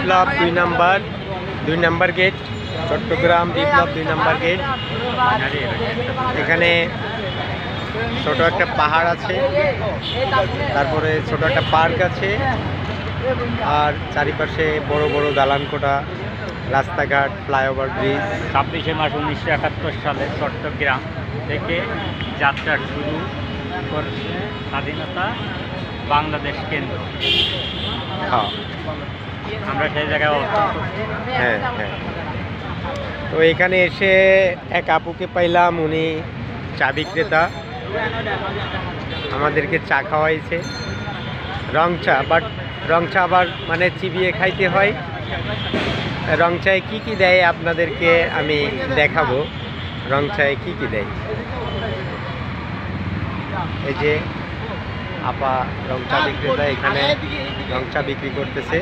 বিপ্লব 2 নম্বর gate, Chittagong বিপ্লব 2 নম্বর gate. এখানে ছোট একটা পাহাড় আছে, তারপরে ছোট একটা পার্ক আছে, আর চারিপাশে বড় বড় দালানকোঠা, রাস্তাঘাট, ফ্লাইওভার, ব্রিজ। 26শে মার্চ 1971 সালে চট্টগ্রাম থেকে যাত্রা শুরু করেছে স্বাধীনতা বাংলাদেশ কেন্দ্র। হ্যাঁ আমরা সেই জায়গায় অবস্থান করছি। হ্যাঁ হ্যাঁ। তো এখানে এসে এক আপুকে পাইলাম, উনি চা বিক্রেতা, আমাদেরকে চা খাওয়াইছে, রং চা। বাট রং চা আবার মানে চিবিয়ে খাইতে হয়। রং চায়ে কী কী দেয় আপনাদেরকে আমি দেখাবো, রং চায়ে কী কী দেয়। এই যে আপা রং চা বিক্রেতা এখানে রং চা বিক্রি করতেছে।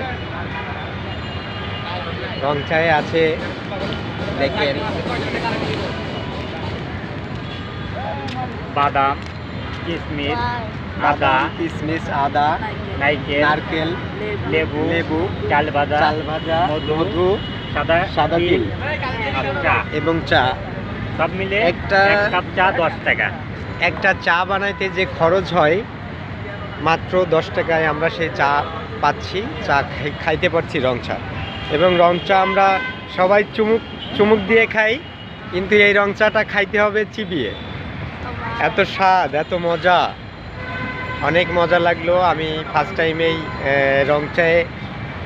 রং চায়ে আছে দেখেন বাদাম, কিশমিশ, আদা, কিশমিশ, আদা, নারকেল, লেবু, লেবু, চাল ভাজা, মধু, সাদা তিল আর চা এবং চা। সব মিলে একটা এক কাপ চা 10 টাকা। একটা চা বানাইতে যে খরচ হয় মাত্র 10 টাকায় আমরা সেই চা পাচ্ছি, চা খাইতে পারছি রং চা। এবং রং চা আমরা সবাই চুমুক দিয়ে খাই, কিন্তু এই রং চাটা খাইতে হবে চিবিয়ে। এত স্বাদ, এত মজা, অনেক মজা লাগলো। আমি ফার্স্ট টাইমেই রং চায়ে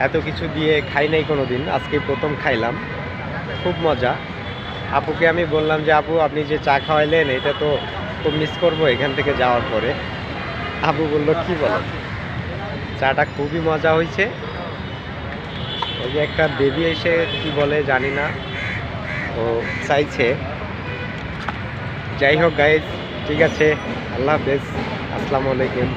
এত কিছু দিয়ে খাই নাই কোনো দিন, আজকে প্রথম খাইলাম, খুব মজা। আপুকে আমি বললাম যে আপু আপনি যে চা খাওয়াইলেন এটা তো খুব মিস করবো এখান থেকে যাওয়ার পরে। আপু বললো কি বলেন, চাটা খুবই মজা হয়েছে। ওই যে একটা বেবি এসে কি বলে জানি না, ও চাইছে। যাই হোক গাইজ, ঠিক আছে, আল্লাহ হাফেজ, আসসালামু আলাইকুম।